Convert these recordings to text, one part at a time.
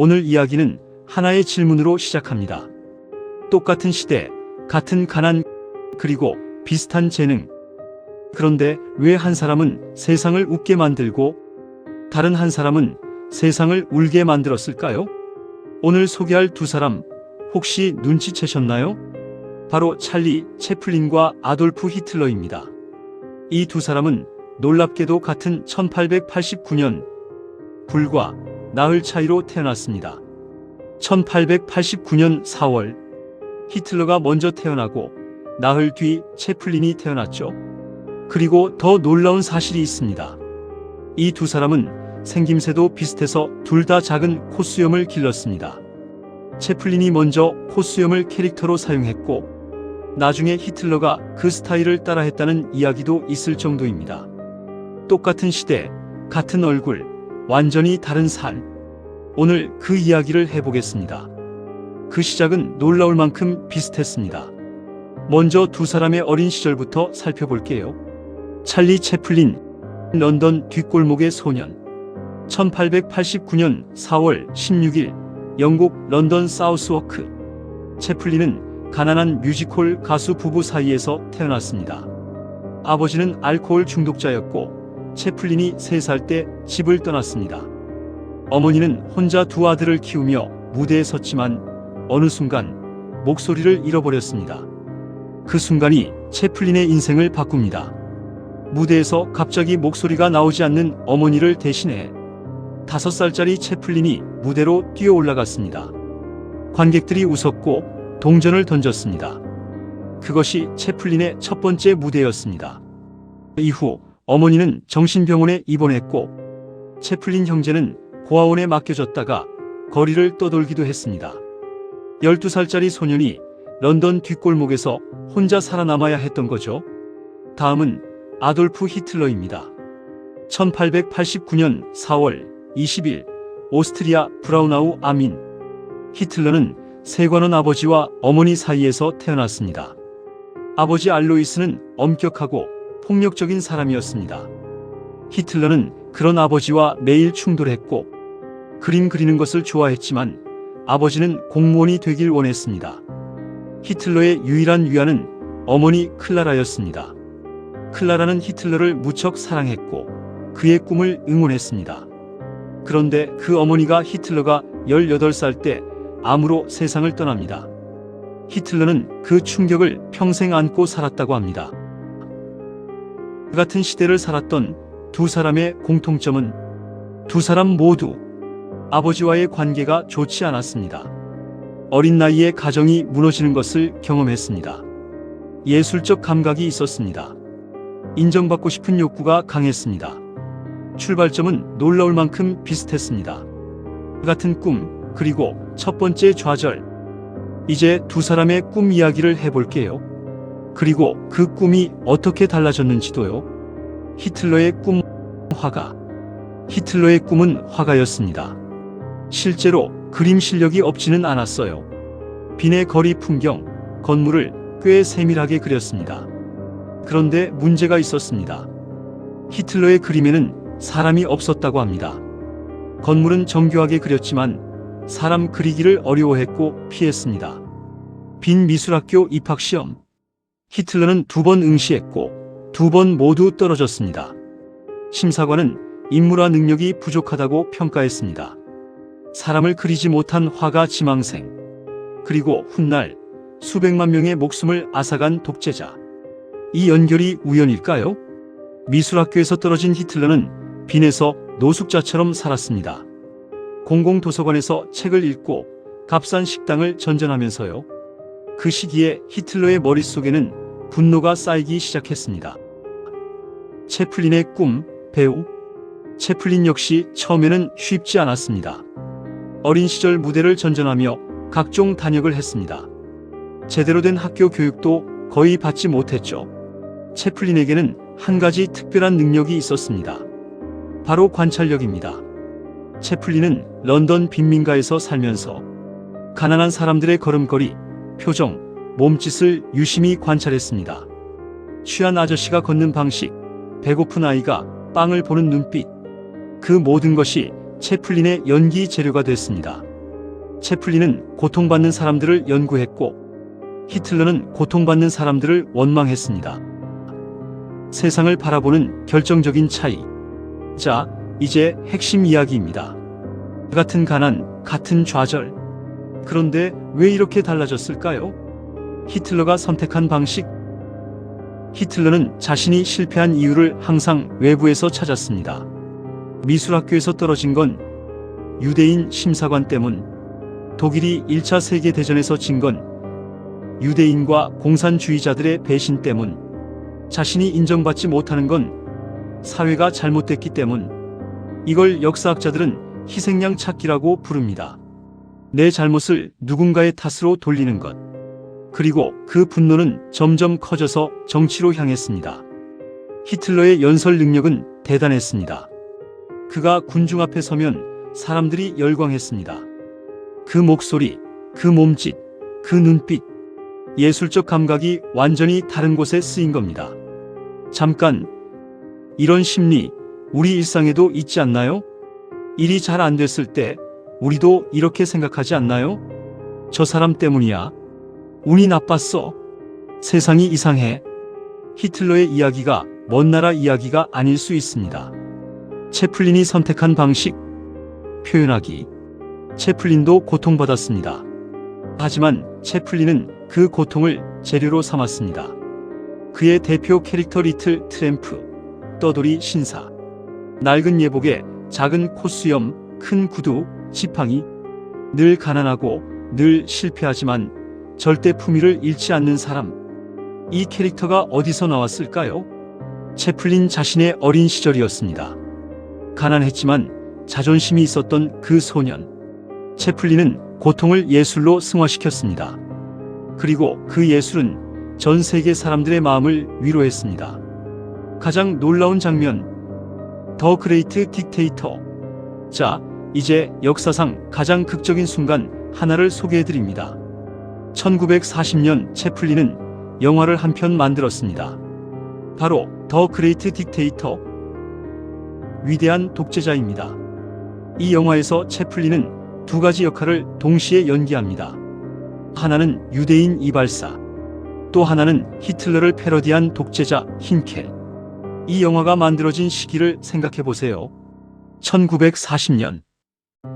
오늘 이야기는 하나의 질문으로 시작합니다. 똑같은 시대, 같은 가난, 그리고 비슷한 재능. 그런데 왜 한 사람은 세상을 웃게 만들고 다른 한 사람은 세상을 울게 만들었을까요? 오늘 소개할 두 사람 혹시 눈치채셨나요? 바로 찰리 채플린과 아돌프 히틀러입니다. 이 두 사람은 놀랍게도 같은 1889년 불과 나흘 차이로 태어났습니다. 1889년 4월 히틀러가 먼저 태어나고 나흘 뒤 채플린이 태어났죠. 그리고 더 놀라운 사실이 있습니다. 이 두 사람은 생김새도 비슷해서 둘 다 작은 콧수염을 길렀습니다. 채플린이 먼저 콧수염을 캐릭터로 사용했고 나중에 히틀러가 그 스타일을 따라했다는 이야기도 있을 정도입니다. 똑같은 시대, 같은 얼굴, 완전히 다른 삶. 오늘 그 이야기를 해보겠습니다. 그 시작은 놀라울 만큼 비슷했습니다. 먼저 두 사람의 어린 시절부터 살펴볼게요. 찰리 채플린, 런던 뒷골목의 소년. 1889년 4월 16일 영국 런던 사우스워크. 채플린은 가난한 뮤지컬 가수 부부 사이에서 태어났습니다. 아버지는 알코올 중독자였고 채플린이 3살 때 집을 떠났습니다. 어머니는 혼자 두 아들을 키우며 무대에 섰지만 어느 순간 목소리를 잃어버렸습니다. 그 순간이 채플린의 인생을 바꿉니다. 무대에서 갑자기 목소리가 나오지 않는 어머니를 대신해 5살짜리 채플린이 무대로 뛰어 올라갔습니다. 관객들이 웃었고 동전을 던졌습니다. 그것이 채플린의 첫 번째 무대였습니다. 이후 어머니는 정신병원에 입원했고 채플린 형제는 고아원에 맡겨졌다가 거리를 떠돌기도 했습니다. 12살짜리 소년이 런던 뒷골목에서 혼자 살아남아야 했던 거죠. 다음은 아돌프 히틀러입니다. 1889년 4월 20일 오스트리아 브라우나우 아민. 히틀러는 세관원 아버지와 어머니 사이에서 태어났습니다. 아버지 알로이스는 엄격하고 폭력적인 사람이었습니다. 히틀러는 그런 아버지와 매일 충돌했고 그림 그리는 것을 좋아했지만 아버지는 공무원이 되길 원했습니다. 히틀러의 유일한 위안은 어머니 클라라였습니다. 클라라는 히틀러를 무척 사랑했고 그의 꿈을 응원했습니다. 그런데 그 어머니가 히틀러가 18살 때 암으로 세상을 떠납니다. 히틀러는 그 충격을 평생 안고 살았다고 합니다. 같은 시대를 살았던 두 사람의 공통점은 두 사람 모두 아버지와의 관계가 좋지 않았습니다. 어린 나이에 가정이 무너지는 것을 경험했습니다. 예술적 감각이 있었습니다. 인정받고 싶은 욕구가 강했습니다. 출발점은 놀라울 만큼 비슷했습니다. 같은 꿈, 그리고 첫 번째 좌절. 이제 두 사람의 꿈 이야기를 해볼게요. 그리고 그 꿈이 어떻게 달라졌는지도요. 히틀러의 꿈, 화가. 히틀러의 꿈은 화가였습니다. 실제로 그림 실력이 없지는 않았어요. 빈의 거리 풍경, 건물을 꽤 세밀하게 그렸습니다. 그런데 문제가 있었습니다. 히틀러의 그림에는 사람이 없었다고 합니다. 건물은 정교하게 그렸지만 사람 그리기를 어려워했고 피했습니다. 빈 미술학교 입학시험. 히틀러는 2번 응시했고 2번 모두 떨어졌습니다. 심사관은 인물화 능력이 부족하다고 평가했습니다. 사람을 그리지 못한 화가 지망생. 그리고 훗날 수백만 명의 목숨을 앗아간 독재자. 이 연결이 우연일까요? 미술학교에서 떨어진 히틀러는 빈에서 노숙자처럼 살았습니다. 공공도서관에서 책을 읽고 값싼 식당을 전전하면서요. 그 시기에 히틀러의 머릿속에는 분노가 쌓이기 시작했습니다. 채플린의 꿈, 배우. 채플린 역시 처음에는 쉽지 않았습니다. 어린 시절 무대를 전전하며 각종 단역을 했습니다. 제대로 된 학교 교육도 거의 받지 못했죠. 채플린에게는 한 가지 특별한 능력이 있었습니다. 바로 관찰력입니다. 채플린은 런던 빈민가에서 살면서 가난한 사람들의 걸음걸이, 표정, 몸짓을 유심히 관찰했습니다. 취한 아저씨가 걷는 방식, 배고픈 아이가 빵을 보는 눈빛, 그 모든 것이 채플린의 연기 재료가 됐습니다. 채플린은 고통받는 사람들을 연구했고 히틀러는 고통받는 사람들을 원망했습니다. 세상을 바라보는 결정적인 차이. 자, 이제 핵심 이야기입니다. 같은 가난, 같은 좌절. 그런데 왜 이렇게 달라졌을까요? 히틀러가 선택한 방식. 히틀러는 자신이 실패한 이유를 항상 외부에서 찾았습니다. 미술학교에서 떨어진 건 유대인 심사관 때문, 독일이 1차 세계대전에서 진 건 유대인과 공산주의자들의 배신 때문, 자신이 인정받지 못하는 건 사회가 잘못됐기 때문. 이걸 역사학자들은 희생양 찾기라고 부릅니다. 내 잘못을 누군가의 탓으로 돌리는 것. 그리고 그 분노는 점점 커져서 정치로 향했습니다. 히틀러의 연설 능력은 대단했습니다. 그가 군중 앞에 서면 사람들이 열광했습니다. 그 목소리, 그 몸짓, 그 눈빛, 예술적 감각이 완전히 다른 곳에 쓰인 겁니다. 잠깐, 이런 심리 우리 일상에도 있지 않나요? 일이 잘 안 됐을 때 우리도 이렇게 생각하지 않나요? 저 사람 때문이야. 운이 나빴어. 세상이 이상해. 히틀러의 이야기가 먼 나라 이야기가 아닐 수 있습니다. 채플린이 선택한 방식, 표현하기. 채플린도 고통받았습니다. 하지만 채플린은 그 고통을 재료로 삼았습니다. 그의 대표 캐릭터 리틀 트램프, 떠돌이 신사. 낡은 예복에 작은 콧수염, 큰 구두, 지팡이. 늘 가난하고 늘 실패하지만 절대 품위를 잃지 않는 사람. 이 캐릭터가 어디서 나왔을까요? 채플린 자신의 어린 시절이었습니다. 가난했지만 자존심이 있었던 그 소년. 채플린은 고통을 예술로 승화시켰습니다. 그리고 그 예술은 전 세계 사람들의 마음을 위로했습니다. 가장 놀라운 장면, 더 그레이트 딕테이터. 자, 이제 역사상 가장 극적인 순간 하나를 소개해드립니다. 1940년 채플린은 영화를 한 편 만들었습니다. 바로 더 그레이트 딕테이터, 위대한 독재자입니다. 이 영화에서 채플린은 두 가지 역할을 동시에 연기합니다. 하나는 유대인 이발사, 또 하나는 히틀러를 패러디한 독재자 힌켈. 이 영화가 만들어진 시기를 생각해 보세요. 1940년.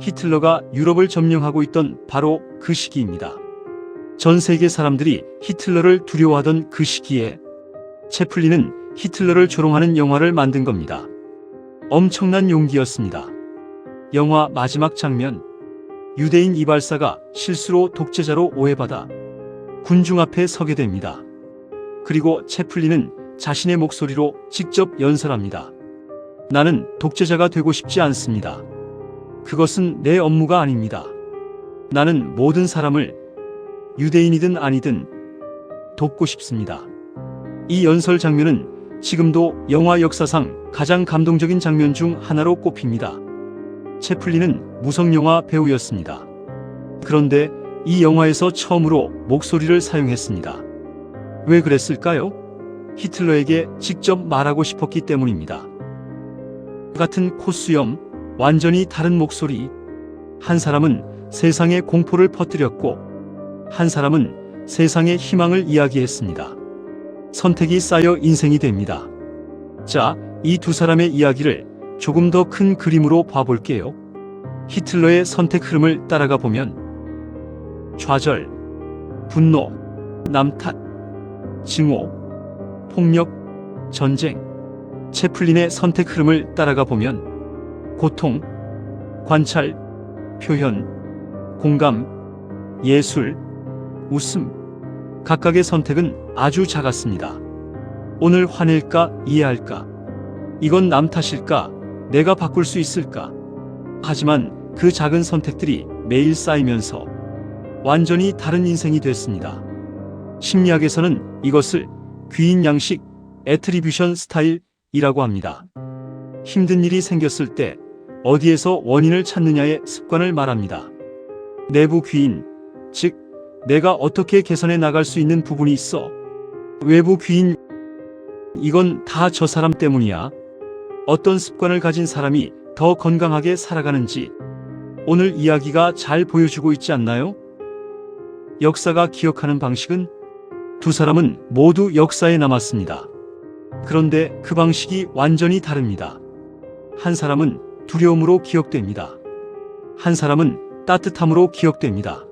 히틀러가 유럽을 점령하고 있던 바로 그 시기입니다. 전 세계 사람들이 히틀러를 두려워하던 그 시기에 채플린은 히틀러를 조롱하는 영화를 만든 겁니다. 엄청난 용기였습니다. 영화 마지막 장면, 유대인 이발사가 실수로 독재자로 오해받아 군중 앞에 서게 됩니다. 그리고 채플린은 자신의 목소리로 직접 연설합니다. 나는 독재자가 되고 싶지 않습니다. 그것은 내 업무가 아닙니다. 나는 모든 사람을 유대인이든 아니든 돕고 싶습니다. 이 연설 장면은 지금도 영화 역사상 가장 감동적인 장면 중 하나로 꼽힙니다. 채플린은 무성영화 배우였습니다. 그런데 이 영화에서 처음으로 목소리를 사용했습니다. 왜 그랬을까요? 히틀러에게 직접 말하고 싶었기 때문입니다. 같은 콧수염, 완전히 다른 목소리. 한 사람은 세상에 공포를 퍼뜨렸고 한 사람은 세상의 희망을 이야기했습니다. 선택이 쌓여 인생이 됩니다. 자, 이 두 사람의 이야기를 조금 더 큰 그림으로 봐볼게요. 히틀러의 선택 흐름을 따라가 보면 좌절, 분노, 남 탓, 증오, 폭력, 전쟁. 채플린의 선택 흐름을 따라가 보면 고통, 관찰, 표현, 공감, 예술, 웃음. 각각의 선택은 아주 작았습니다. 오늘 화낼까, 이해할까? 이건 남 탓일까? 내가 바꿀 수 있을까? 하지만 그 작은 선택들이 매일 쌓이면서 완전히 다른 인생이 됐습니다. 심리학에서는 이것을 귀인 양식, 애트리뷰션 스타일이라고 합니다. 힘든 일이 생겼을 때 어디에서 원인을 찾느냐의 습관을 말합니다. 내부 귀인, 즉 내가 어떻게 개선해 나갈 수 있는 부분이 있어. 외부 귀인, 이건 다 저 사람 때문이야. 어떤 습관을 가진 사람이 더 건강하게 살아가는지, 오늘 이야기가 잘 보여주고 있지 않나요? 역사가 기억하는 방식은 두 사람은 모두 역사에 남았습니다. 그런데 그 방식이 완전히 다릅니다. 한 사람은 두려움으로 기억됩니다. 한 사람은 따뜻함으로 기억됩니다.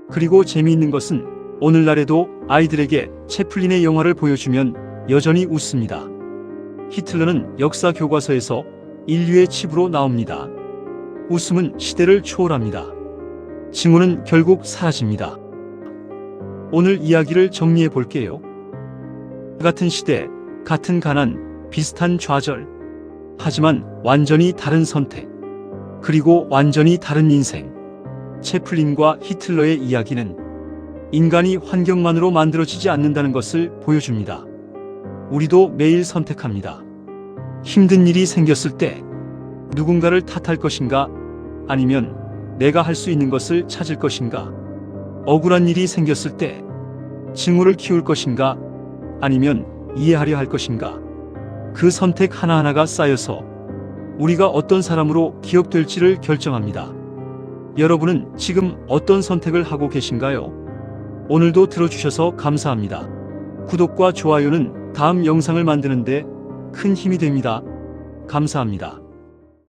그리고 재미있는 것은 오늘날에도 아이들에게 채플린의 영화를 보여주면 여전히 웃습니다. 히틀러는 역사 교과서에서 인류의 칩으로 나옵니다. 웃음은 시대를 초월합니다. 징후는 결국 사라집니다. 오늘 이야기를 정리해 볼게요. 같은 시대, 같은 가난, 비슷한 좌절. 하지만 완전히 다른 선택. 그리고 완전히 다른 인생. 채플린과 히틀러의 이야기는 인간이 환경만으로 만들어지지 않는다는 것을 보여줍니다. 우리도 매일 선택합니다. 힘든 일이 생겼을 때 누군가를 탓할 것인가? 아니면 내가 할 수 있는 것을 찾을 것인가? 억울한 일이 생겼을 때 징후를 키울 것인가? 아니면 이해하려 할 것인가? 그 선택 하나하나가 쌓여서 우리가 어떤 사람으로 기억될지를 결정합니다. 여러분은 지금 어떤 선택을 하고 계신가요? 오늘도 들어주셔서 감사합니다. 구독과 좋아요는 다음 영상을 만드는데 큰 힘이 됩니다. 감사합니다.